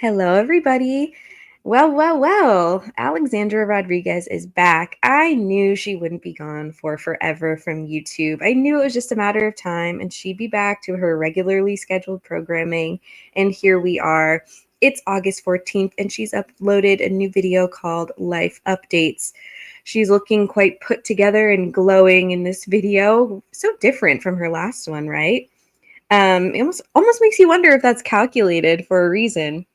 Hello, everybody. Well. Alexandra Rodriguez is back. I knew she wouldn't be gone for forever from YouTube. I knew it was just a matter of time and she'd be back to her regularly scheduled programming. And here we are. It's August 14th and she's uploaded a new video called Life Updates. She's looking quite put together and glowing in this video. So different from her last one, right? It almost makes you wonder if that's calculated for a reason.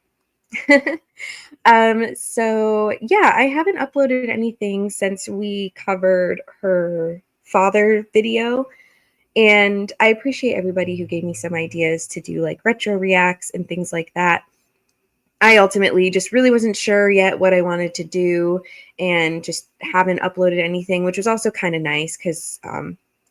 So yeah, I haven't uploaded anything since we covered her father video. And I appreciate everybody who gave me some ideas to do like retro reacts and things like that. I ultimately just really wasn't sure yet what I wanted to do and just haven't uploaded anything, which was also kind of nice because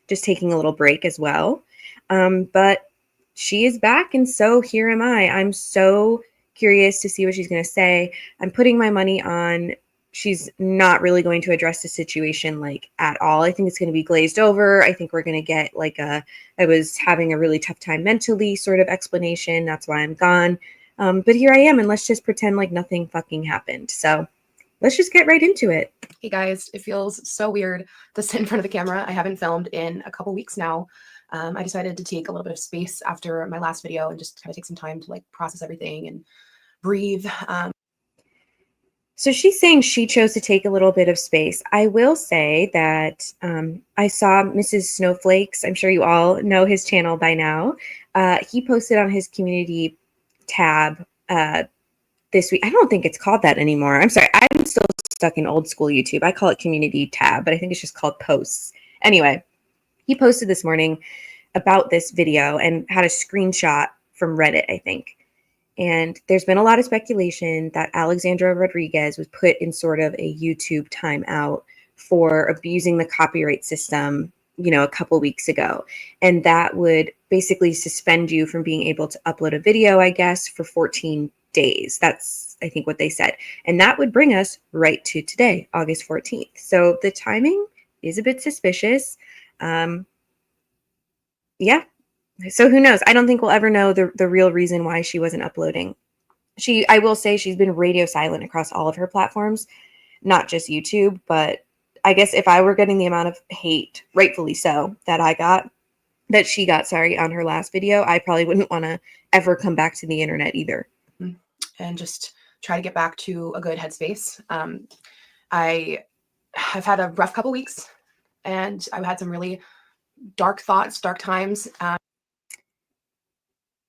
just taking a little break as well. But she is back, and so here am I. I'm so curious to see what she's going to say. I'm putting my money on she's not really going to address the situation like at all. I think it's going to be glazed over. I think we're going to get like I was having a really tough time mentally sort of explanation. That's why I'm gone. But here I am, and let's just pretend like nothing fucking happened. So let's just get right into it. Hey guys, it feels so weird to sit in front of the camera. I haven't filmed in a couple weeks now. I decided to take a little bit of space after my last video and just kind of take some time to like process everything and breathe. So she's saying she chose to take a little bit of space. I will say that I saw Mrs. Snowflakes. I'm sure you all know his channel by now. He posted on his community tab this week. I don't think it's called that anymore. I'm sorry. I'm still stuck in old school YouTube. I call it community tab, but I think it's just called posts. Anyway, he posted this morning about this video and had a screenshot from Reddit, I think. And there's been a lot of speculation that Alexandra Rodriguez was put in sort of a YouTube timeout for abusing the copyright system, a couple weeks ago. And that would basically suspend you from being able to upload a video, I guess, for 14 days. That's, I think, what they said. And that would bring us right to today, August 14th. So the timing is a bit suspicious. Yeah. So who knows? I don't think we'll ever know the real reason why she wasn't uploading. I will say she's been radio silent across all of her platforms, not just YouTube, but I guess if I were getting the amount of hate, rightfully so, that she got, sorry, on her last video, I probably wouldn't want to ever come back to the internet either. And just try to get back to a good headspace. I have had a rough couple weeks and I've had some really dark thoughts, dark times.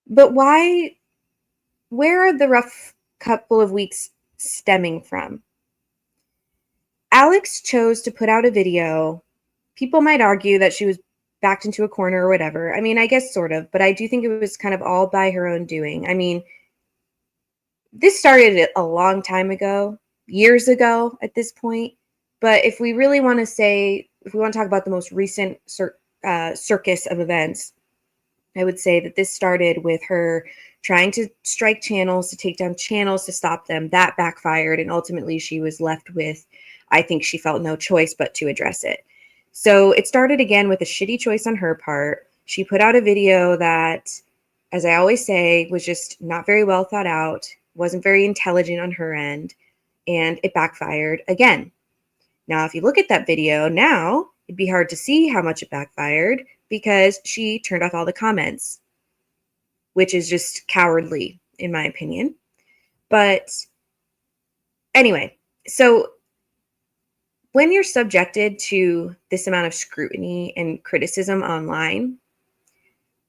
But where are the rough couple of weeks stemming from? Alex chose to put out a video. People might argue that she was backed into a corner or whatever. I mean, I guess sort of, but I do think it was kind of all by her own doing. I mean, this started a long time ago, years ago at this point. But if we really want to say, if we want to talk about the most recent circus of events, I would say that this started with her trying to strike channels, to take down channels, to stop them. That backfired, and ultimately she was left with, I think she felt no choice but to address it. So it started again with a shitty choice on her part. She put out a video that, as I always say, was just not very well thought out, wasn't very intelligent on her end, and it backfired again. Now, if you look at that video now, it'd be hard to see how much it backfired because she turned off all the comments, which is just cowardly, in my opinion. But anyway, so when you're subjected to this amount of scrutiny and criticism online,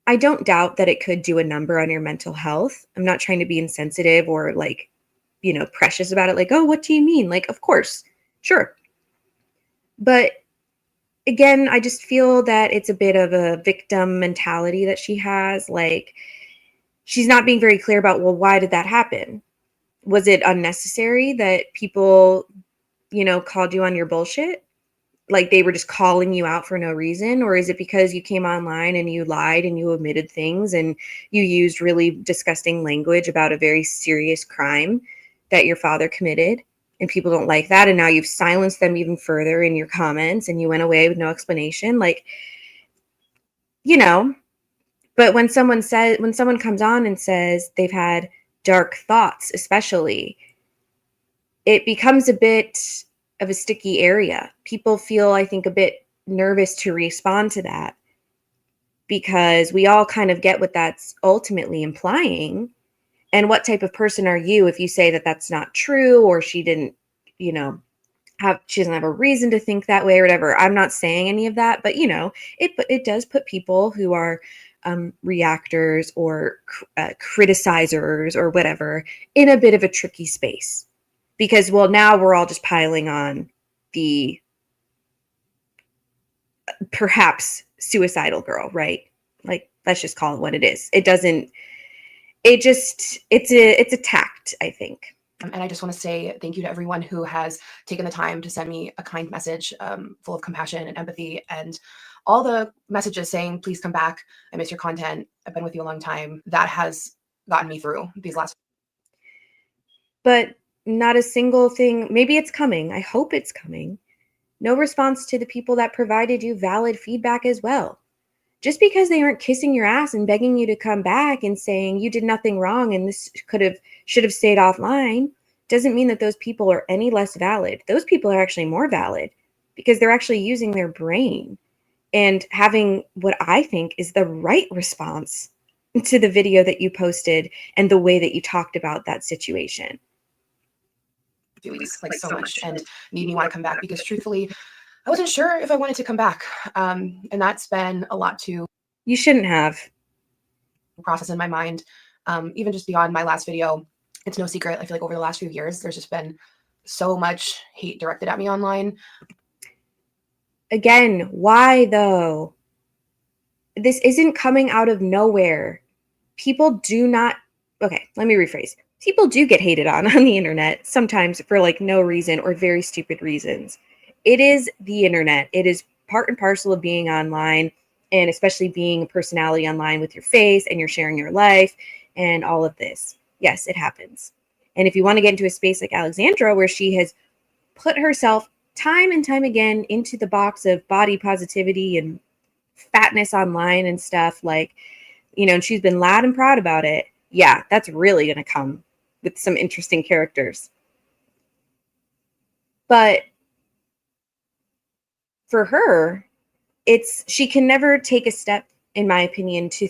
I don't doubt that it could do a number on your mental health. I'm not trying to be insensitive or precious about it. Like, oh, what do you mean? Like, of course, sure. But again, I just feel that it's a bit of a victim mentality that she has. Like, she's not being very clear about, well, why did that happen? Was it unnecessary that people, called you on your bullshit? Like they were just calling you out for no reason? Or is it because you came online and you lied and you omitted things and you used really disgusting language about a very serious crime that your father committed? And people don't like that. And now you've silenced them even further in your comments and you went away with no explanation. Like, but when someone comes on and says they've had dark thoughts, especially, it becomes a bit of a sticky area. People feel, I think, a bit nervous to respond to that because we all kind of get what that's ultimately implying. And what type of person are you if you say that that's not true, or she didn't, you know, she doesn't have a reason to think that way or whatever. I'm not saying any of that, but it does put people who are reactors or criticizers or whatever in a bit of a tricky space, because, well, now we're all just piling on the perhaps suicidal girl, right? Like, let's just call it what it is. It doesn't. It's a tact, I think. And I just want to say thank you to everyone who has taken the time to send me a kind message full of compassion and empathy, and all the messages saying, please come back. I miss your content. I've been with you a long time. That has gotten me through these last. But not a single thing. Maybe it's coming. I hope it's coming. No response to the people that provided you valid feedback as well. Just because they aren't kissing your ass and begging you to come back and saying you did nothing wrong and this should have stayed offline doesn't mean that those people are any less valid. Those people are actually more valid because they're actually using their brain and having what I think is the right response to the video that you posted and the way that you talked about that situation. Few weeks, like so much, and made me want to come back because truthfully, I wasn't sure if I wanted to come back. And that's been a lot to You shouldn't have. process in my mind. Even just beyond my last video, it's no secret. I feel like over the last few years, there's just been so much hate directed at me online. Again, why though? This isn't coming out of nowhere. People do not, okay, let me rephrase. People do get hated on the internet sometimes for like no reason or very stupid reasons. It is the internet. It is part and parcel of being online, and especially being a personality online with your face and you're sharing your life and all of this. Yes, it happens. And if you want to get into a space like Alexandra, where she has put herself time and time again into the box of body positivity and fatness online and stuff, like, and she's been loud and proud about it. Yeah, that's really going to come with some interesting characters. But for her, she can never take a step, in my opinion, to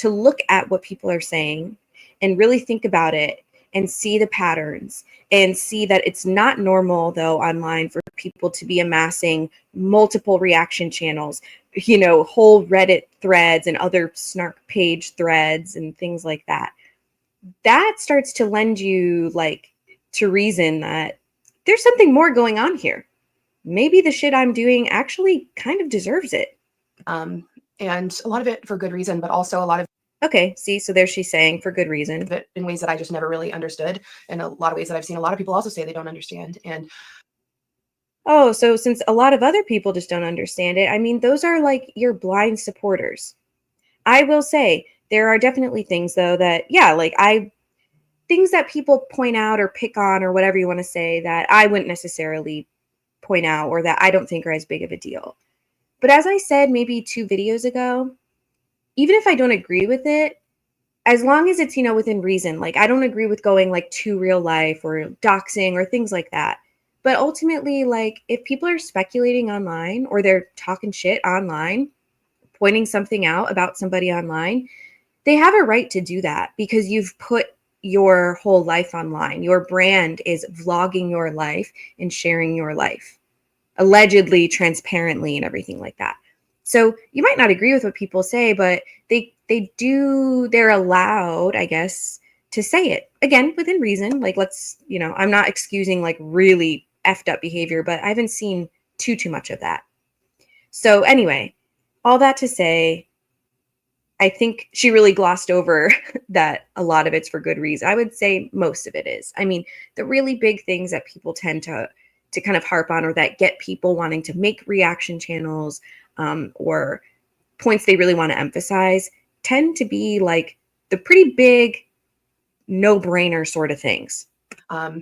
look at what people are saying and really think about it and see the patterns and see that it's not normal, though, online for people to be amassing multiple reaction channels, whole Reddit threads and other snark page threads and things like that. That starts to lend you to reason that there's something more going on here. Maybe the shit I'm doing actually kind of deserves it. And a lot of it for good reason, but also a lot of okay, see, so there she's saying for good reason. But in ways that I just never really understood, and a lot of ways that I've seen a lot of people also say they don't understand. And oh, so since a lot of other people just don't understand it, I mean, those are like your blind supporters. I will say there are definitely things, though, that, yeah, things that people point out or pick on or whatever you want to say that I wouldn't necessarily point out or that I don't think are as big of a deal. But as I said maybe 2 videos ago, even if I don't agree with it, as long as it's, within reason, I don't agree with going to real life or doxing or things like that. But ultimately, if people are speculating online or they're talking shit online, pointing something out about somebody online, they have a right to do that because you've put your whole life online. Your brand is vlogging your life and sharing your life, allegedly, transparently, and everything like that. So you might not agree with what people say, but they're allowed, I guess, to say it. Again, within reason. I'm not excusing really effed up behavior, but I haven't seen too much of that. So anyway, all that to say, I think she really glossed over that a lot of it's for good reason. I would say most of it is. I mean, the really big things that people tend to kind of harp on or that get people wanting to make reaction channels or points they really want to emphasize tend to be the pretty big no-brainer sort of things. I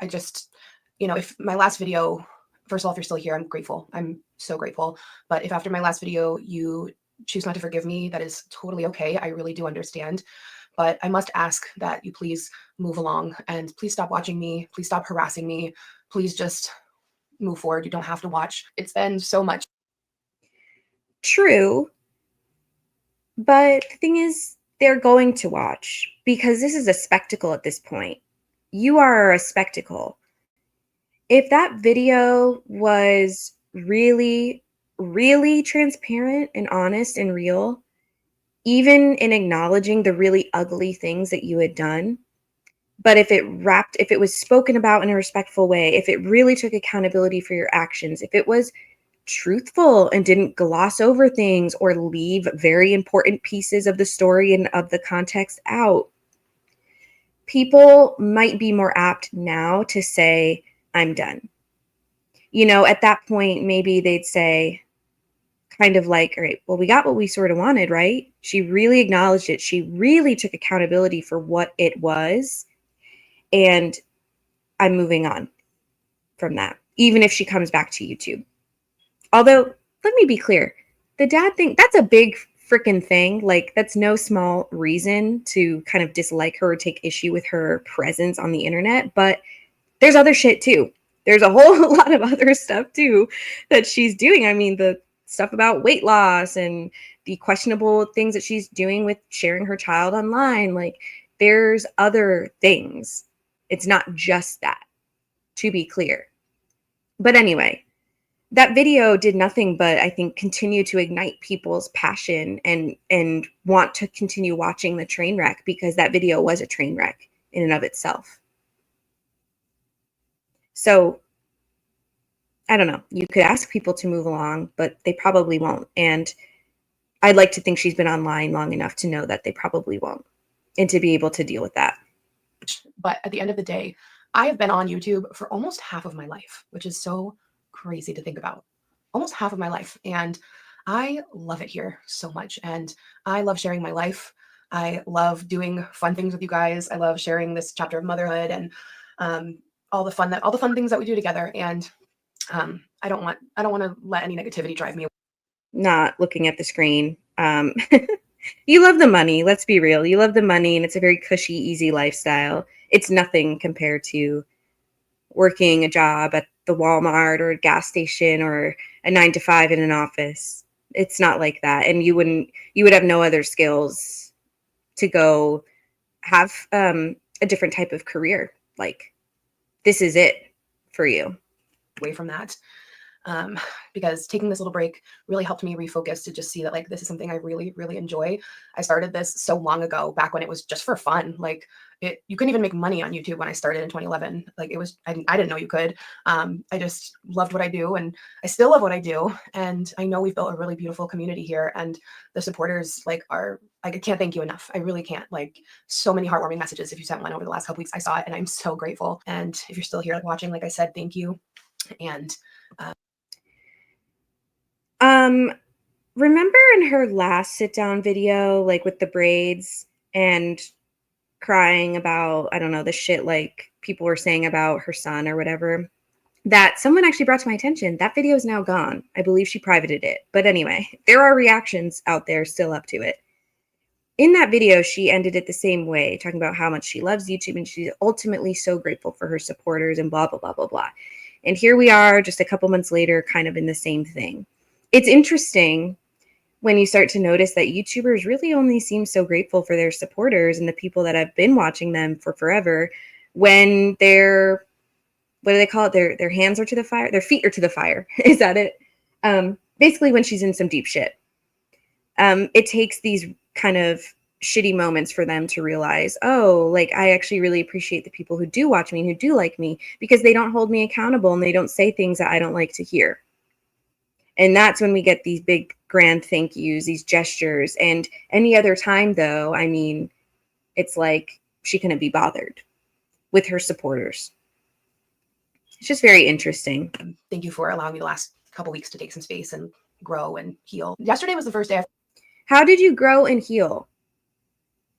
just, if my last video, first of all, if you're still here, I'm grateful. I'm so grateful. But if after my last video you choose not to forgive me, that is totally okay. I really do understand. But I must ask that you please move along and please stop watching me. Please stop harassing me. Please just move forward. You don't have to watch. It's been so much. True. But the thing is, they're going to watch because this is a spectacle at this point. You are a spectacle. If that video was really, really transparent and honest and real, even in acknowledging the really ugly things that you had done, but if it was spoken about in a respectful way, if it really took accountability for your actions, if it was truthful and didn't gloss over things or leave very important pieces of the story and of the context out, people might be more apt now to say, I'm done. At that point, maybe they'd say, kind of like, all right, well, we got what we sort of wanted, right? She really acknowledged it. She really took accountability for what it was. And I'm moving on from that, even if she comes back to YouTube. Although, let me be clear, the dad thing, that's a big freaking thing. Like, that's no small reason to kind of dislike her or take issue with her presence on the internet. But there's other shit too. There's a whole lot of other stuff too that she's doing. I mean, the stuff about weight loss and the questionable things that she's doing with sharing her child online. Like, there's other things. It's not just that, to be clear. But anyway, that video did nothing but, I think, continue to ignite people's passion and want to continue watching the train wreck, because that video was a train wreck in and of itself. So I don't know. You could ask people to move along, but they probably won't. And I'd like to think she's been online long enough to know that they probably won't, and to be able to deal with that. But at the end of the day, I have been on YouTube for almost half of my life, which is so crazy to think about. Almost half of my life. And I love it here so much. And I love sharing my life. I love doing fun things with you guys. I love sharing this chapter of motherhood and all the fun things that we do together. And I don't want to let any negativity drive me. Not looking at the screen. You love the money. Let's be real. You love the money, and it's a very cushy, easy lifestyle. It's nothing compared to working a job at the Walmart or a gas station or a 9 to 5 in an office. It's not like that. And you would have no other skills to go have a different type of career. Like, this is it for you. Away from that. Because taking this little break really helped me refocus to just see that, like, this is something I really, really enjoy. I started this so long ago, back when it was just for fun. Like, you couldn't even make money on YouTube when I started in 2011. Like, it was, I didn't know you could. I just loved what I do, and I still love what I do. And I know we've built a really beautiful community here, and the supporters I can't thank you enough. I really can't. Like, so many heartwarming messages. If you sent one over the last couple weeks, I saw it, and I'm so grateful. And if you're still here watching, like I said, thank you. And remember in her last sit down video, like with the braids and crying about, I don't know, the shit like people were saying about her son or whatever, that someone actually brought to my attention? That video is now gone. I believe she privated it. But anyway, there are reactions out there still up to it. In that video, she ended it the same way, talking about how much she loves YouTube and she's ultimately so grateful for her supporters and blah, blah, blah, blah, blah. And here we are just a couple months later, kind of in the same thing. It's interesting when you start to notice that YouTubers really only seem so grateful for their supporters and the people that have been watching them for forever, when their, what do they call it? Their hands are to the fire. Their feet are to the fire. Is that it? Basically, when she's in some deep shit. It takes these kind of shitty moments for them to realize, oh, like, I actually really appreciate the people who do watch me and who do like me, because they don't hold me accountable and they don't say things that I don't like to hear. And that's when we get these big grand thank yous, these gestures. And any other time, though, I mean, it's like she couldn't be bothered with her supporters. It's just very interesting. Thank you for allowing me the last couple weeks to take some space and grow and heal. Yesterday was the first day. How did you grow and heal?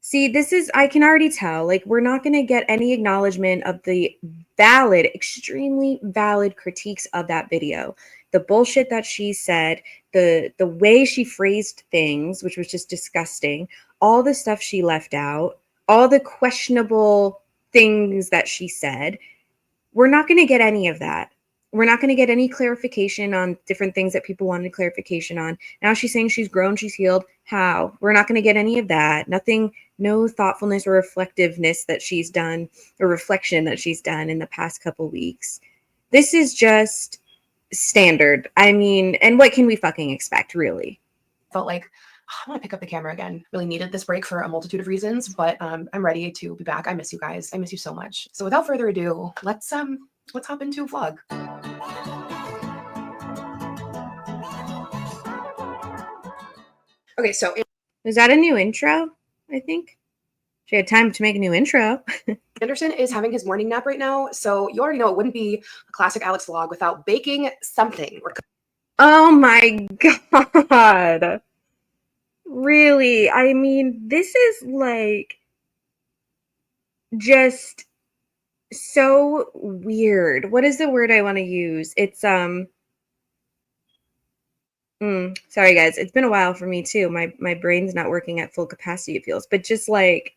See, I can already tell, like, we're not going to get any acknowledgement of the valid, extremely valid critiques of that video. The bullshit that she said, the way she phrased things, which was just disgusting, all the stuff she left out, all the questionable things that she said. We're not going to get any of that. We're not going to get any clarification on different things that people wanted clarification on. Now she's saying she's grown, she's healed. How? We're not going to get any of that. Nothing, no thoughtfulness or reflectiveness that she's done, or reflection that she's done in the past couple weeks. This is just standard. I mean, and what can we fucking expect, really? Felt like I want to pick up the camera again. Really needed this break for a multitude of reasons, but I'm ready to be back. I miss you guys. I miss you so much. So without further ado, let's hop into a vlog. Okay, so is that a new intro? I think she had time to make a new intro. Anderson is having his morning nap right now, so you already know it wouldn't be a classic Alex vlog without baking something. Oh my god. Really? I mean, this is like just so weird. What is the word I want to use? It's sorry guys, it's been a while for me too. My brain's not working at full capacity, it feels. But just like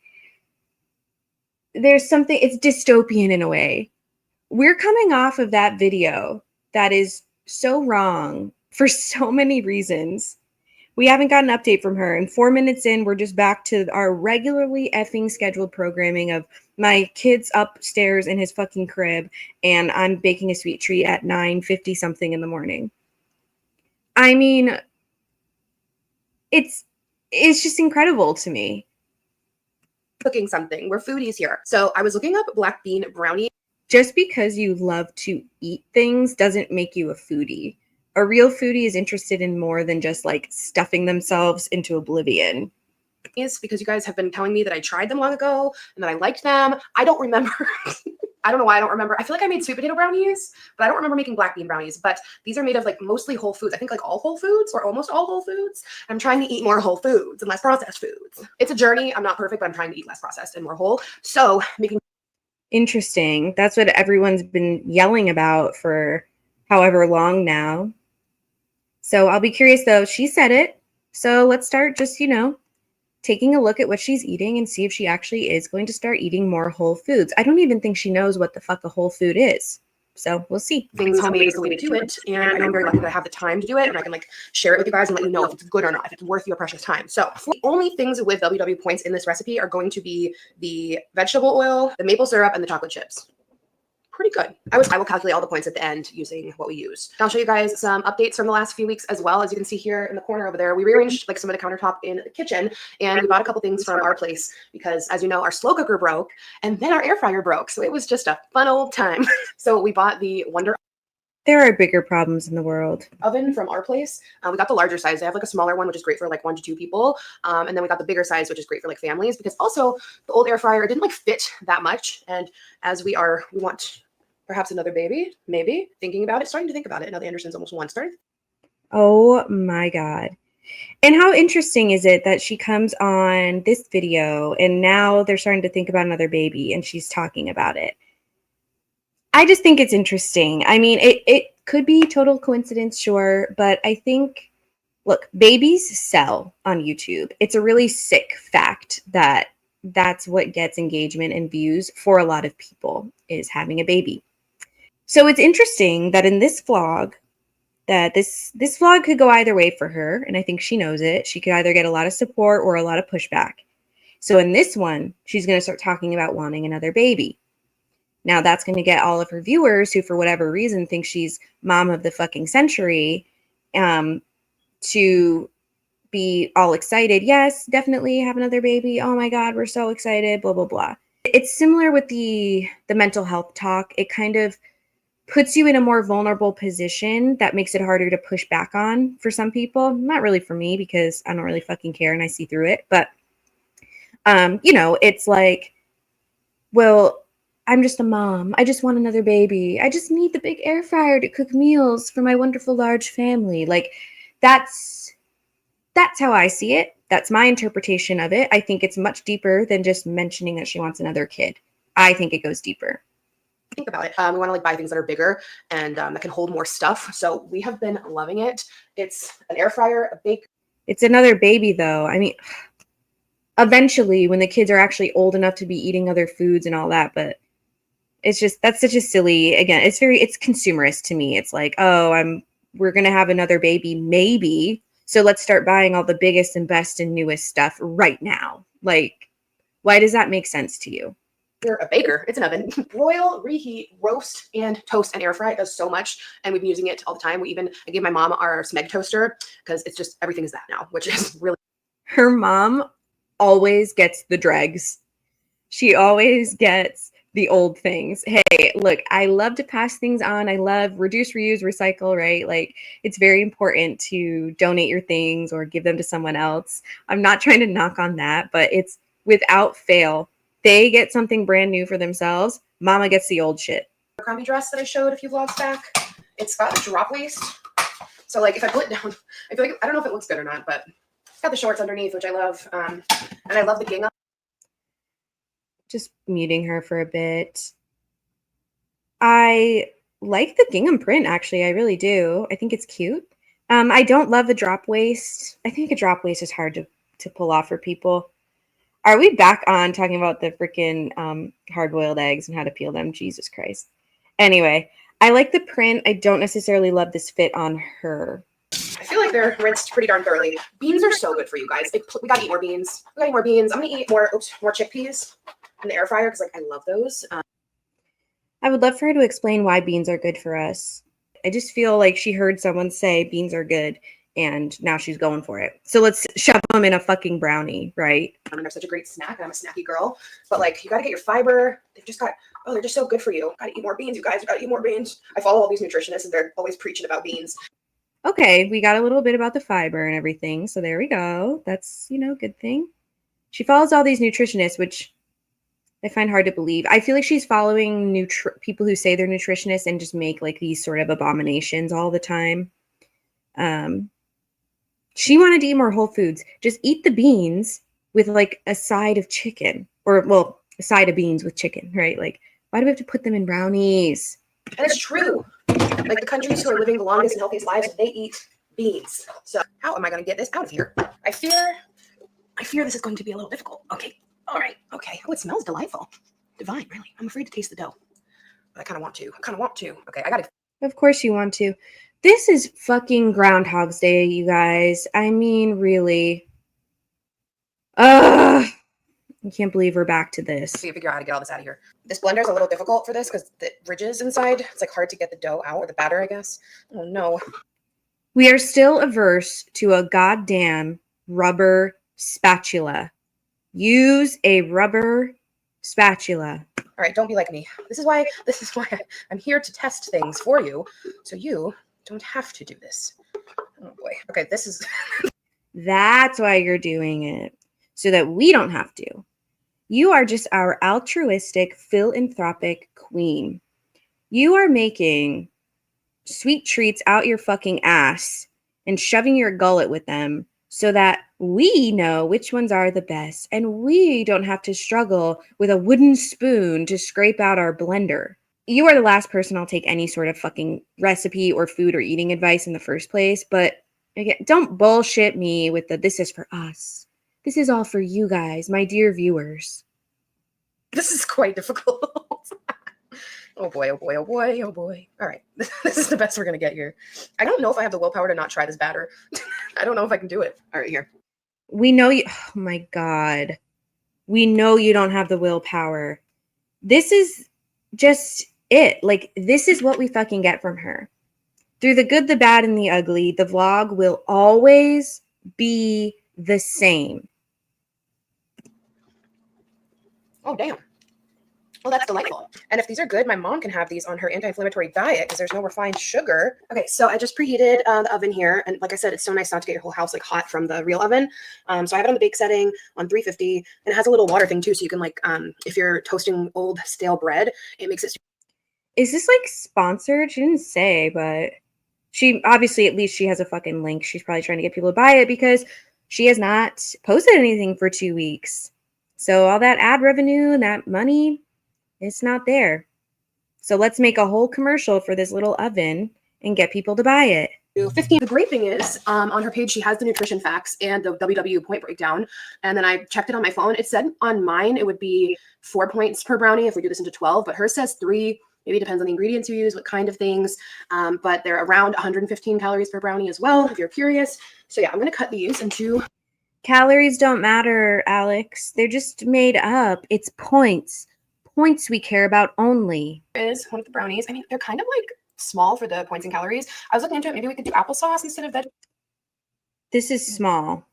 there's something, it's dystopian in a way. We're coming off of that video that is so wrong for so many reasons. We haven't got an update from her. And 4 minutes in, we're just back to our regularly effing scheduled programming of my kid's upstairs in his fucking crib, and I'm baking a sweet treat at 9:50 something in the morning. I mean, it's just incredible to me. Cooking something. We're foodies here. So I was looking up black bean brownie. Just because you love to eat things doesn't make you a foodie. A real foodie is interested in more than just like stuffing themselves into oblivion. Is because you guys have been telling me that I tried them long ago and that I liked them. I don't remember. I don't know why I don't remember. I feel like I made sweet potato brownies, but I don't remember making black bean brownies. But these are made of like mostly whole foods. I think like all whole foods or almost all whole foods. I'm trying to eat more whole foods and less processed foods. It's a journey. I'm not perfect, but I'm trying to eat less processed and more whole. So making. Interesting. That's what everyone's been yelling about for however long now. So I'll be curious though. She said it. So let's start just, taking a look at what she's eating and see if she actually is going to start eating more whole foods. I don't even think she knows what the fuck a whole food is. So we'll see. Things homemade is the way to do it. And I know I'm very lucky that I have the time to do it, and I can like share it with you guys and let you know if it's good or not, if it's worth your precious time. So the only things with WW points in this recipe are going to be the vegetable oil, the maple syrup, and the chocolate chips. Pretty good. I will calculate all the points at the end using what we use. I'll show you guys some updates from the last few weeks as well. As you can see here in the corner over there, we rearranged like some of the countertop in the kitchen, and we bought a couple things from our place because, as you know, our slow cooker broke and then our air fryer broke. So it was just a fun old time. So we bought the Wonder. There are bigger problems in the world. Oven from our place. We got the larger size. They have like a smaller one, which is great for like 1 to 2 people. And then we got the bigger size, which is great for like families, because also the old air fryer didn't like fit that much. And as we want perhaps another baby, maybe thinking about it, starting to think about it. Now the Anderson's almost 1 started. Oh my God. And how interesting is it that she comes on this video and now they're starting to think about another baby and she's talking about it. I just think it's interesting. I mean, it could be total coincidence, sure, but I think, look, babies sell on YouTube. It's a really sick fact that that's what gets engagement and views for a lot of people, is having a baby. So it's interesting that in this vlog, that this vlog could go either way for her, and I think she knows it. She could either get a lot of support or a lot of pushback. So in this one, she's going to start talking about wanting another baby. Now that's going to get all of her viewers who, for whatever reason, think she's mom of the fucking century, to be all excited. Yes, definitely have another baby. Oh my God, we're so excited, blah, blah, blah. It's similar with the mental health talk. It kind of puts you in a more vulnerable position that makes it harder to push back on for some people. Not really for me, because I don't really fucking care and I see through it. But, it's like, well, I'm just a mom. I just want another baby. I just need the big air fryer to cook meals for my wonderful large family. Like, that's how I see it. That's my interpretation of it. I think it's much deeper than just mentioning that she wants another kid. I think it goes deeper. Think about it. We want to like buy things that are bigger and that can hold more stuff. So we have been loving it. It's an air fryer, a bake. It's another baby though. I mean, eventually when the kids are actually old enough to be eating other foods and all that. But it's just, that's such a silly, again, it's consumerist to me. It's like, oh, we're going to have another baby, maybe. So let's start buying all the biggest and best and newest stuff right now. Like, why does that make sense to you? You're a baker. It's an oven. Broil, reheat, roast, and toast and air fry. It does so much, and we've been using it all the time. I gave my mom our Smeg toaster because it's just everything is that now, which is really. Her mom always gets the dregs. She always gets the old things. Hey, look, I love to pass things on. I love reduce, reuse, recycle, right? Like, it's very important to donate your things or give them to someone else. I'm not trying to knock on that, but it's without fail. They get something brand new for themselves. Mama gets the old shit. Abercrombie dress that I showed a few vlogs back. It's got a drop waist. So like if I pull it down, I feel like, I don't know if it looks good or not, but it's got the shorts underneath, which I love. And I love the gingham. Just muting her for a bit. I like the gingham print, actually. I really do. I think it's cute. I don't love the drop waist. I think a drop waist is hard to pull off for people. Are we back on talking about the freaking hard-boiled eggs and how to peel them? Jesus Christ. Anyway, I like the print. I don't necessarily love this fit on her. I feel like they're rinsed pretty darn thoroughly. Beans are so good for you guys. We gotta eat more beans. We gotta eat more beans. I'm gonna eat more chickpeas in the air fryer because like I love those. I would love for her to explain why beans are good for us. I just feel like she heard someone say beans are good, and now she's going for it. So let's shove them in a fucking brownie, right? And they're such a great snack. I'm a snacky girl. But like, you got to get your fiber. They're just so good for you. Got to eat more beans, you guys. You got to eat more beans. I follow all these nutritionists, and they're always preaching about beans. Okay, we got a little bit about the fiber and everything. So there we go. That's, good thing. She follows all these nutritionists, which I find hard to believe. I feel like she's following people who say they're nutritionists and just make like these sort of abominations all the time. She wanted to eat more whole foods. Just eat the beans with like a side of chicken, or well, a side of beans with chicken, right? Like, why do we have to put them in brownies? And it's true. Like the countries who are living the longest and healthiest lives, they eat beans. So how am I going to get this out of here? I fear this is going to be a little difficult. Okay. All right. Okay. Oh, it smells delightful. Divine, really. I'm afraid to taste the dough. But I kind of want to. Okay, I got it. Of course you want to. This is fucking Groundhog's Day, you guys. I mean, really. I can't believe we're back to this. So you figure out how to get all this out of here. This blender is a little difficult for this because the ridges inside, it's like hard to get the dough out, or the batter, I guess. Oh no. We are still averse to a goddamn rubber spatula. Use a rubber spatula. All right, don't be like me. This is why I'm here to test things for you, so you don't have to do this. Oh boy. Okay, this is. That's why you're doing it, so that we don't have to. You are just our altruistic, philanthropic queen. You are making sweet treats out your fucking ass and shoving your gullet with them so that we know which ones are the best and we don't have to struggle with a wooden spoon to scrape out our blender. You are the last person I'll take any sort of fucking recipe or food or eating advice in the first place, but again, don't bullshit me with this is for us. This is all for you guys, my dear viewers. This is quite difficult. Oh boy, oh boy, oh boy, oh boy. All right, this is the best we're gonna get here. I don't know if I have the willpower to not try this batter. I don't know if I can do it. All right, here. We know you, oh my God. We know you don't have the willpower. This is just it. Like, this is what we fucking get from her. Through the good, the bad, and the ugly, the vlog will always be the same. Oh, damn. Oh, that's delightful. And if these are good, my mom can have these on her anti-inflammatory diet because there's no refined sugar. Okay, so I just preheated the oven here. And like I said, it's so nice not to get your whole house like hot from the real oven. So I have it on the bake setting on 350. And it has a little water thing too. So you can like, if you're toasting old stale bread, it makes it. Is this like sponsored? She didn't say, but she obviously, at least she has a fucking link. She's probably trying to get people to buy it because she has not posted anything for 2 weeks. So all that ad revenue and that money, it's not there. So let's make a whole commercial for this little oven and get people to buy it. 15. The great thing is, on her page, she has the nutrition facts and the WW point breakdown. And then I checked it on my phone. It said on mine it would be 4 points per brownie if we do this into 12, but hers says 3. Maybe it depends on the ingredients you use, what kind of things. But they're around 115 calories per brownie as well, if you're curious. So yeah, I'm gonna cut these into. Calories don't matter, Alex. They're just made up. It's points. Points we care about only. Is one of the brownies. I mean, they're kind of like small for the points and calories. I was looking into it. Maybe we could do applesauce instead of veg. This is small.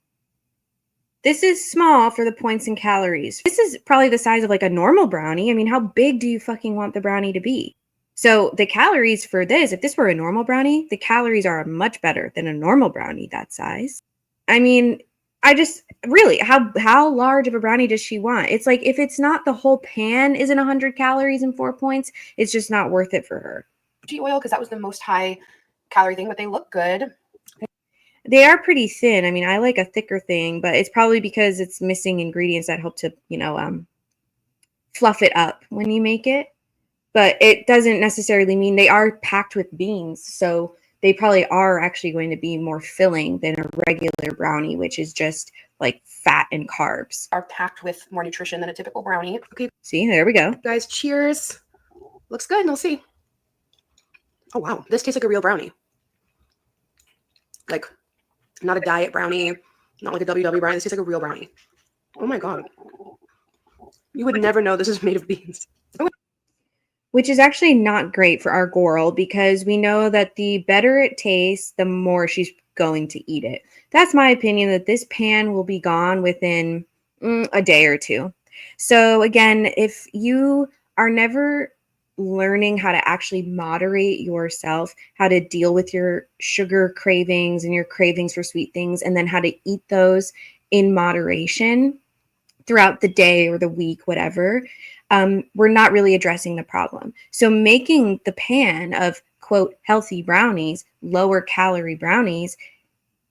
This is small for the points and calories. This is probably the size of like a normal brownie. I mean, how big do you fucking want the brownie to be? So the calories for this, if this were a normal brownie, the calories are much better than a normal brownie that size. I mean, I just really, how large of a brownie does she want? It's like if it's not the whole pan isn't 100 calories and 4 points, it's just not worth it for her. Oil, because that was the most high calorie thing, but they look good. They are pretty thin. I mean, I like a thicker thing, but it's probably because it's missing ingredients that help to, fluff it up when you make it. But it doesn't necessarily mean they are packed with beans. So they probably are actually going to be more filling than a regular brownie, which is just like fat and carbs. Are packed with more nutrition than a typical brownie. Okay. See, there we go. Guys, cheers. Looks good. And we'll see. Oh, wow. This tastes like a real brownie. Like, not a diet brownie, not like a WW brownie. This tastes like a real brownie. Oh my God. You would never know this is made of beans. Which is actually not great for our girl because we know that the better it tastes, the more she's going to eat it. That's my opinion, that this pan will be gone within a day or two. So again, if you are never learning how to actually moderate yourself, how to deal with your sugar cravings and your cravings for sweet things, and then how to eat those in moderation throughout the day or the week, whatever, we're not really addressing the problem. So making the pan of, quote, healthy brownies, lower calorie brownies,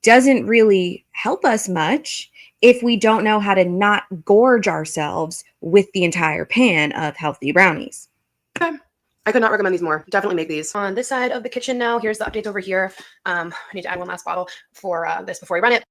doesn't really help us much if we don't know how to not gorge ourselves with the entire pan of healthy brownies. Okay. I could not recommend these more. Definitely make these. On this side of the kitchen now, here's the updates over here. I need to add one last bottle for this before we run it.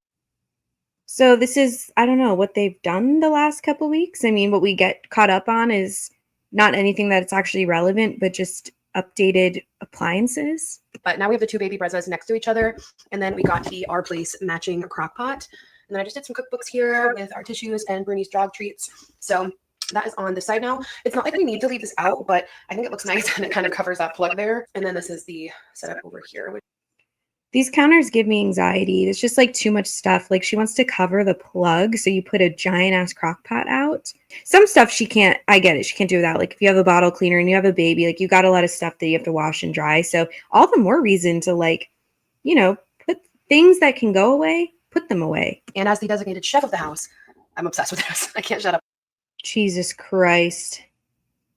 So this is, I don't know what they've done the last couple weeks. I mean, what we get caught up on is not anything that's actually relevant, but just updated appliances. But now we have the two baby brezzas next to each other. And then we got the Our Place matching crock pot. And then I just did some cookbooks here with our tissues and Bernie's dog treats. So that is on the side now. It's not like we need to leave this out, but I think it looks nice and it kind of covers that plug there. And then this is the setup over here. These counters give me anxiety. It's just like too much stuff. Like she wants to cover the plug, so you put a giant ass crock pot out. Some stuff she can't, I get it, she can't do without. Like if you have a bottle cleaner and you have a baby, like you got a lot of stuff that you have to wash and dry. So all the more reason to put things that can go away, put them away. And as the designated chef of the house, I'm obsessed with this. I can't shut up. Jesus Christ.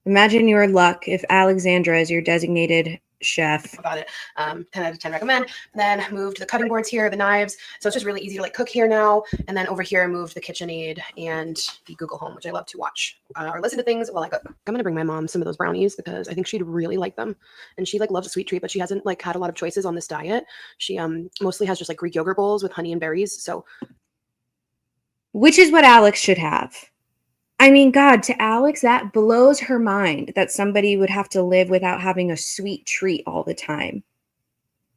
Imagine your luck if Alexandra is your designated chef. About it. 10 out of 10 recommend. And then moved the cutting boards here, the knives. So it's just really easy to like cook here now. And then over here I moved the KitchenAid and the Google Home, which I love to watch or listen to things while I cook. I'm going to bring my mom some of those brownies because I think she'd really like them. And she like loves a sweet treat, but she hasn't like had a lot of choices on this diet. She mostly has just like Greek yogurt bowls with honey and berries. So, which is what Alex should have. I mean, God, to Alex, that blows her mind that somebody would have to live without having a sweet treat all the time.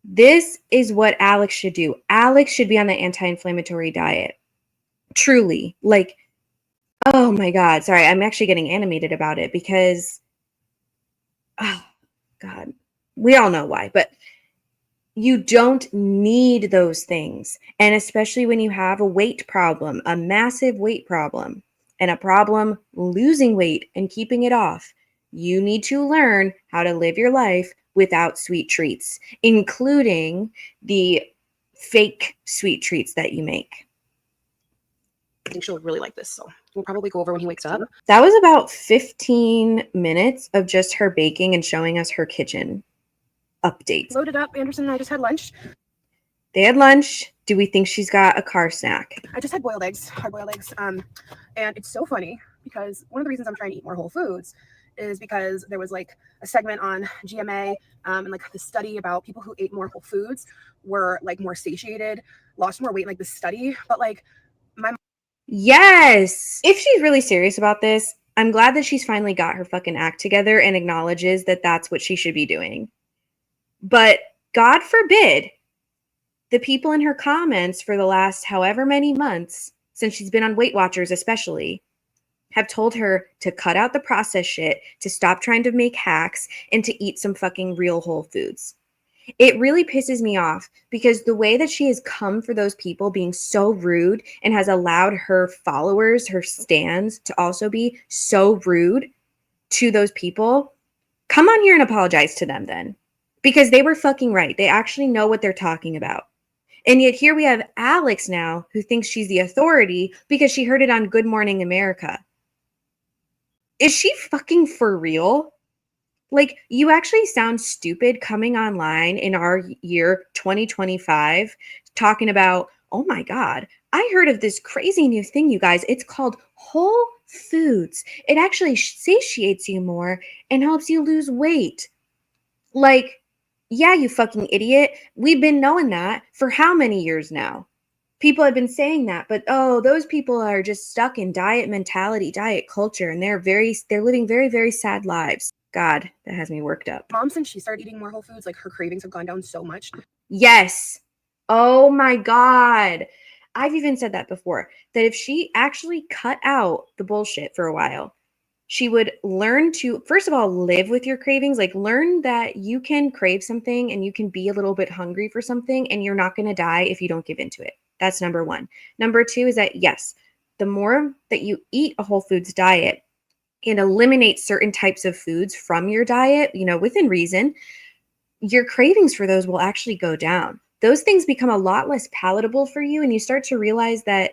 This is what Alex should do. Alex should be on the anti-inflammatory diet. Truly. Like, oh my God. Sorry, I'm actually getting animated about it because, oh God, we all know why, but you don't need those things. And especially when you have a weight problem, a massive weight problem, and a problem losing weight and keeping it off, you need to learn how to live your life without sweet treats, including the fake sweet treats that you make. I think she'll really like this. So we'll probably go over when he wakes up. That was about 15 minutes of just her baking and showing us her kitchen updates. Loaded up. Anderson and I just had lunch. They had lunch. Do we think she's got a car snack? I just had boiled eggs, hard boiled eggs. And it's so funny because one of the reasons I'm trying to eat more whole foods is because there was like a segment on GMA and like the study about people who ate more whole foods were like more satiated, lost more weight, like the study. But like my Yes. If she's really serious about this, I'm glad that she's finally got her fucking act together and acknowledges that that's what she should be doing. But God forbid the people in her comments for the last however many months, since she's been on Weight Watchers especially, have told her to cut out the processed shit, to stop trying to make hacks, and to eat some fucking real whole foods. It really pisses me off because the way that she has come for those people being so rude and has allowed her followers, her stans, to also be so rude to those people, come on here and apologize to them then. Because they were fucking right. They actually know what they're talking about. And yet here we have Alex now who thinks she's the authority because she heard it on Good Morning America. Is she fucking for real? Like, you actually sound stupid coming online in our year 2025 talking about, oh my God, I heard of this crazy new thing, you guys. It's called Whole Foods. It actually satiates you more and helps you lose weight. Like, yeah, you fucking idiot. We've been knowing that for how many years now? People have been saying that, but oh, those people are just stuck in diet mentality, diet culture, and they're living very, very sad lives. God, that has me worked up. mom, since she started eating more whole foods, like her cravings have gone down so much. Yes. Oh my God. I've even said that before, that if she actually cut out the bullshit for a while, she would learn to, first of all, live with your cravings. Like, learn that you can crave something and you can be a little bit hungry for something and you're not going to die if you don't give into it. That's number one. Number two is that, yes, the more that you eat a whole foods diet and eliminate certain types of foods from your diet, within reason, your cravings for those will actually go down. Those things become a lot less palatable for you, and you start to realize that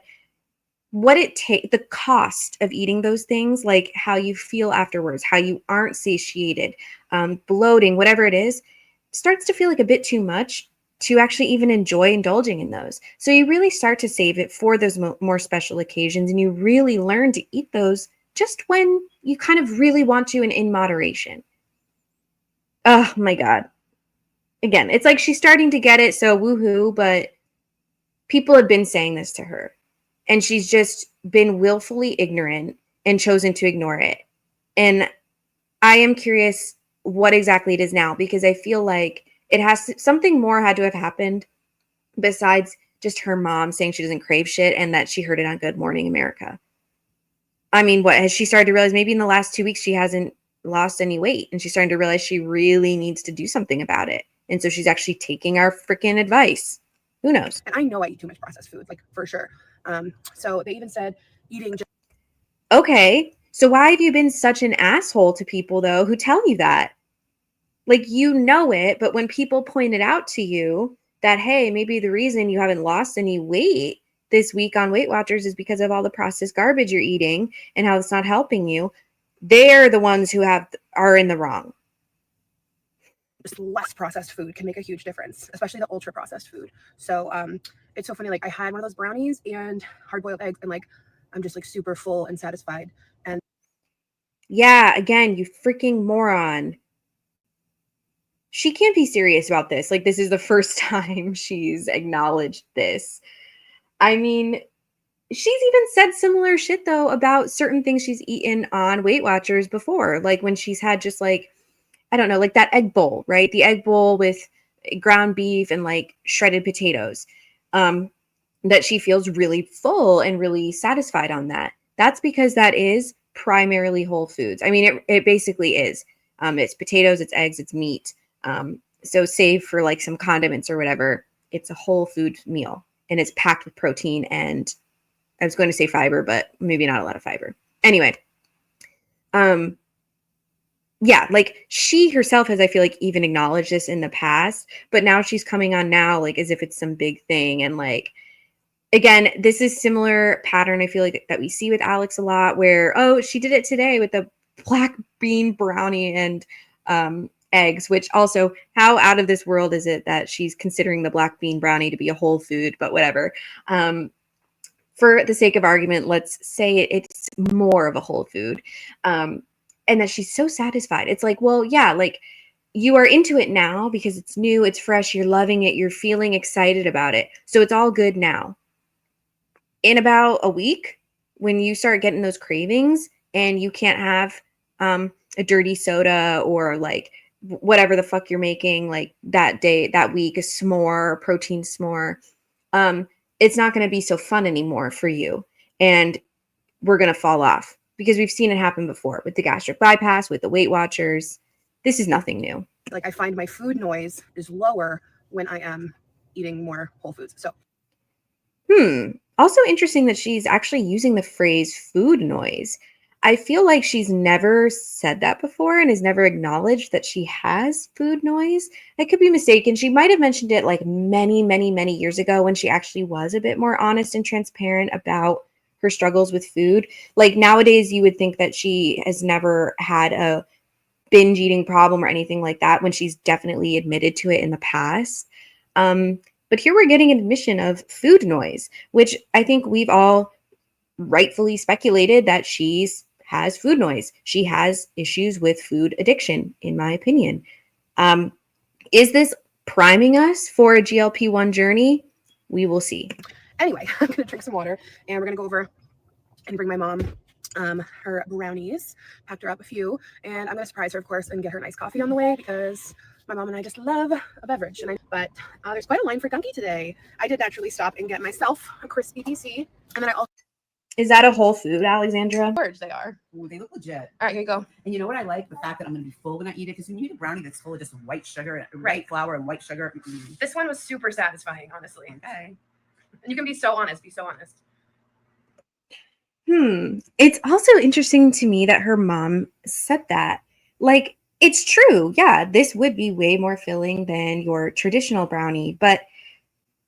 the cost of eating those things, like how you feel afterwards, how you aren't satiated, bloating, whatever it is, starts to feel like a bit too much to actually even enjoy indulging in those. So you really start to save it for those more special occasions, and you really learn to eat those just when you kind of really want to and in moderation. Oh my God. Again, it's like she's starting to get it, so woohoo, but people have been saying this to her. And she's just been willfully ignorant and chosen to ignore it. And I am curious what exactly it is now, because I feel like something more had to have happened besides just her mom saying she doesn't crave shit and that she heard it on Good Morning America. I mean, what has she started to realize? Maybe in the last 2 weeks she hasn't lost any weight and she's starting to realize she really needs to do something about it. And so she's actually taking our freaking advice. Who knows? And I know I eat too much processed food, like for sure. So they even said eating just Okay, so why have you been such an asshole to people, though, who tell you that? Like, you know it, but when people point it out to you that, hey, maybe the reason you haven't lost any weight this week on Weight Watchers is because of all the processed garbage you're eating and how it's not helping you, they're the ones who are in the wrong. just less processed food can make a huge difference, especially the ultra processed food. So it's so funny. Like I had one of those brownies and hard boiled eggs, and like I'm just like super full and satisfied. And Yeah, again, you freaking moron. She can't be serious about this. Like, this is the first time she's acknowledged this. I mean, she's even said similar shit, though, about certain things she's eaten on Weight Watchers before. Like when she's had just like, I don't know, like that egg bowl, right? The egg bowl with ground beef and like shredded potatoes. That she feels really full and really satisfied on that. That's because that is primarily whole foods. I mean, it basically is. It's potatoes, it's eggs, it's meat. So save for like some condiments or whatever, it's a whole food meal and it's packed with protein and I was going to say fiber, but maybe not a lot of fiber. Anyway, yeah, like she herself has, I feel like, even acknowledged this in the past, but now she's coming on now like as if it's some big thing. And like, again, this is similar pattern I feel like that we see with Alex a lot where, oh, she did it today with the black bean brownie and eggs, which also, how out of this world is it that she's considering the black bean brownie to be a whole food, but whatever. For the sake of argument, let's say it's more of a whole food. and that she's so satisfied. It's like, well, yeah, like you are into it now because it's new, it's fresh, you're loving it, you're feeling excited about it. So it's all good now. In about a week, when you start getting those cravings and you can't have a dirty soda or like whatever the fuck you're making, like that day, that week, a s'more, a protein s'more, it's not going to be so fun anymore for you. And we're going to fall off because we've seen it happen before with the gastric bypass, with the Weight Watchers. This is nothing new. Like I find my food noise is lower when I am eating more whole foods. So Also interesting that she's actually using the phrase food noise. I feel like she's never said that before and has never acknowledged that she has food noise. I could be mistaken. She might have mentioned it like many, many, many years ago when she actually was a bit more honest and transparent about her struggles with food. Like nowadays, you would think that she has never had a binge eating problem or anything like that when she's definitely admitted to it in the past. But here we're getting an admission of food noise, which I think we've all rightfully speculated that she has food noise. She has issues with food addiction, in my opinion. Is this priming us for a GLP-1 journey? We will see. Anyway, I'm going to drink some water and we're going to go over and bring my mom her brownies. Packed her up a few, and I'm going to surprise her, of course, and get her a nice coffee on the way because my mom and I just love a beverage. But there's quite a line for Gunky today. I did naturally stop and get myself a crispy PC, and then I also... Is that a whole food, Alexandra? Large they are. Ooh, they look legit. All right, here you go. And you know what I like? The fact that I'm going to be full when I eat it, because when you eat a brownie that's full of just white sugar, white flour and white sugar. This one was super satisfying, honestly. Okay. And you can be so honest. Be so honest. It's also interesting to me that her mom said that. Like, it's true. Yeah, this would be way more filling than your traditional brownie. But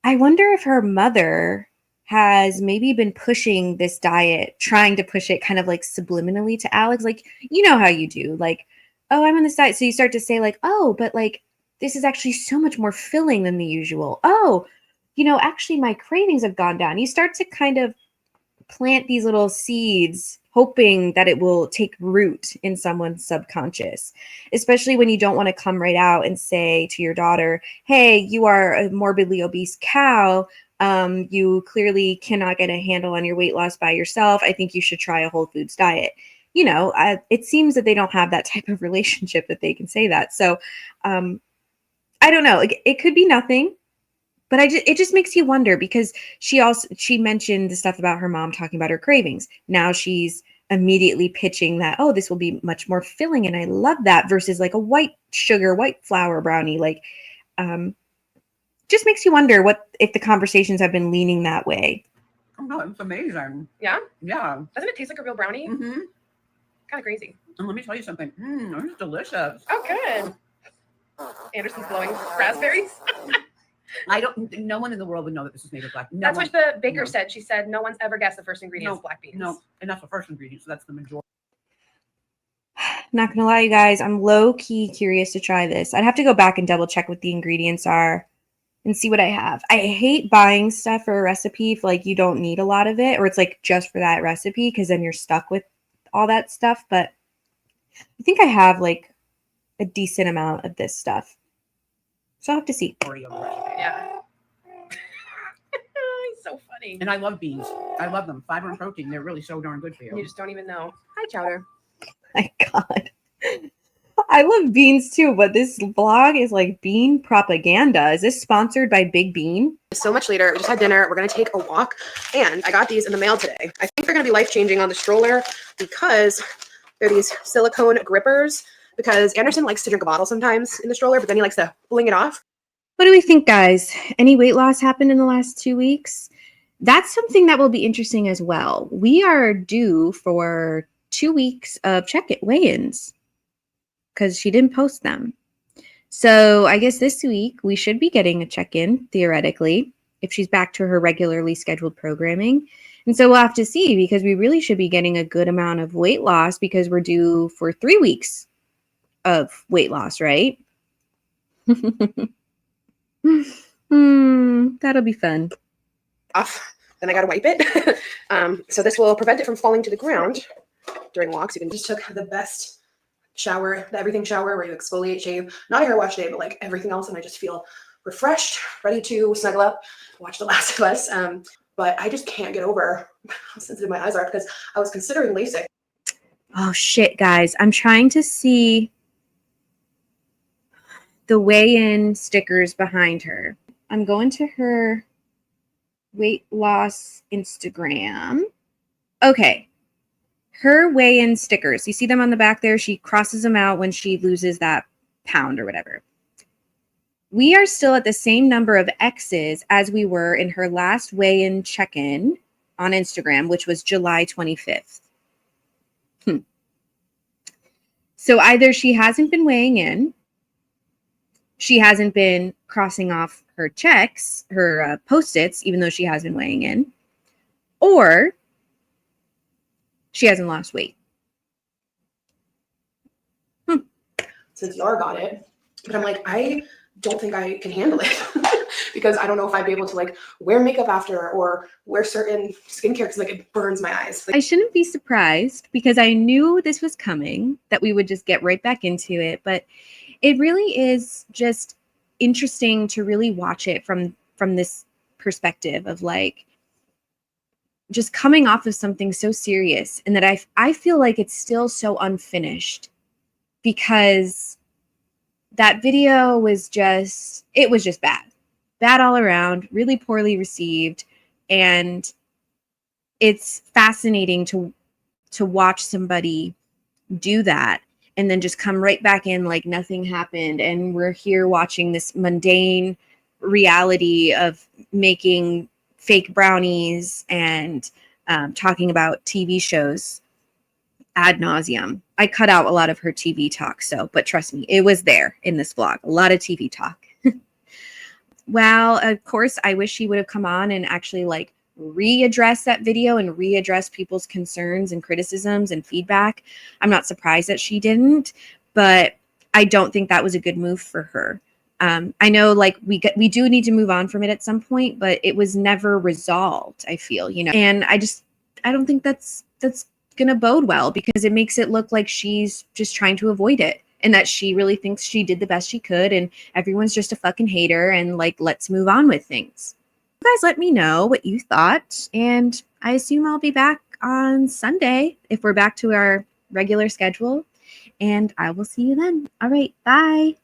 I wonder if her mother has maybe been pushing this diet, trying to push it kind of like subliminally to Alex. Like, you know how you do. Like, oh, I'm on this diet. So you start to say like, oh, but like, this is actually so much more filling than the usual. Oh, actually my cravings have gone down. You start to kind of plant these little seeds hoping that it will take root in someone's subconscious, especially when you don't want to come right out and say to your daughter, hey, you are a morbidly obese cow. You clearly cannot get a handle on your weight loss by yourself. I think you should try a whole foods diet. It seems that they don't have that type of relationship that they can say that. So I don't know. It could be nothing. But it just makes you wonder because she mentioned the stuff about her mom talking about her cravings. Now she's immediately pitching that, oh, this will be much more filling. And I love that versus like a white sugar, white flour brownie. Like, just makes you wonder what if the conversations have been leaning that way. Oh, no, it's amazing. Yeah? Yeah. Doesn't it taste like a real brownie? Mm-hmm. Kind of crazy. And let me tell you something. It's delicious. Oh, good. Anderson's blowing raspberries. No one in the world would know that this is made of black. That's what the baker said. She said no one's ever guessed the first ingredient is black beans. No, and that's the first ingredient, so that's the majority. Not gonna lie, you guys, I'm low-key curious to try this. I'd have to go back and double check what the ingredients are and see what I have. I hate buying stuff for a recipe if like you don't need a lot of it, or it's like just for that recipe, because then you're stuck with all that stuff. But I think I have like a decent amount of this stuff. So I'll have to see. Yeah. He's so funny. And I love beans. I love them. Fiber and protein. They're really so darn good for you. You just don't even know. Hi, Chowder. My God. I love beans too, but this vlog is like bean propaganda. Is this sponsored by Big Bean? So much later. We just had dinner. We're going to take a walk. And I got these in the mail today. I think they're going to be life-changing on the stroller because they're these silicone grippers. Because Anderson likes to drink a bottle sometimes in the stroller, but then he likes to fling it off. What do we think, guys? Any weight loss happened in the last 2 weeks? That's something that will be interesting as well. We are due for 2 weeks of check-it weigh-ins because she didn't post them. So I guess this week we should be getting a check-in, theoretically, if she's back to her regularly scheduled programming. And so we'll have to see because we really should be getting a good amount of weight loss because we're due for 3 weeks of weight loss, right? That'll be fun. Off. Then I got to wipe it. So this will prevent it from falling to the ground during walks. You can just took the best shower, the everything shower where you exfoliate, shave, not a hair wash day, but like everything else. And I just feel refreshed, ready to snuggle up, watch The Last of Us. But I just can't get over how sensitive my eyes are because I was considering LASIK. Oh shit, guys. I'm trying to see the weigh-in stickers behind her. I'm going to her weight loss Instagram. Okay. Her weigh-in stickers. You see them on the back there? She crosses them out when she loses that pound or whatever. We are still at the same number of X's as we were in her last weigh-in check-in on Instagram, which was July 25th. So either she hasn't been weighing in, she hasn't been crossing off her checks, her post-its, even though she has been weighing in, or she hasn't lost weight. Since Yara got it, but I'm like, I don't think I can handle it because I don't know if I'd be able to like wear makeup after or wear certain skincare because like it burns my eyes. Like, I shouldn't be surprised because I knew this was coming, that we would just get right back into it. But it really is just interesting to really watch it from this perspective of like just coming off of something so serious, and that I feel like it's still so unfinished because that video was just, it was just bad all around, really poorly received. And it's fascinating to watch somebody do that and then just come right back in like nothing happened. And we're here watching this mundane reality of making fake brownies and talking about TV shows ad nauseum. I cut out a lot of her TV talk, but trust me, it was there in this vlog. A lot of TV talk. Well, of course, I wish she would have come on and actually like readdress that video and readdress people's concerns and criticisms and feedback. I'm not surprised that she didn't, but I don't think that was a good move for her. I know like we do need to move on from it at some point, but it was never resolved, I feel, and I don't think that's gonna bode well because it makes it look like she's just trying to avoid it and that she really thinks she did the best she could and everyone's just a fucking hater and like, let's move on with things. You guys let me know what you thought, and I assume I'll be back on Sunday if we're back to our regular schedule, and I will see you then. All right, bye.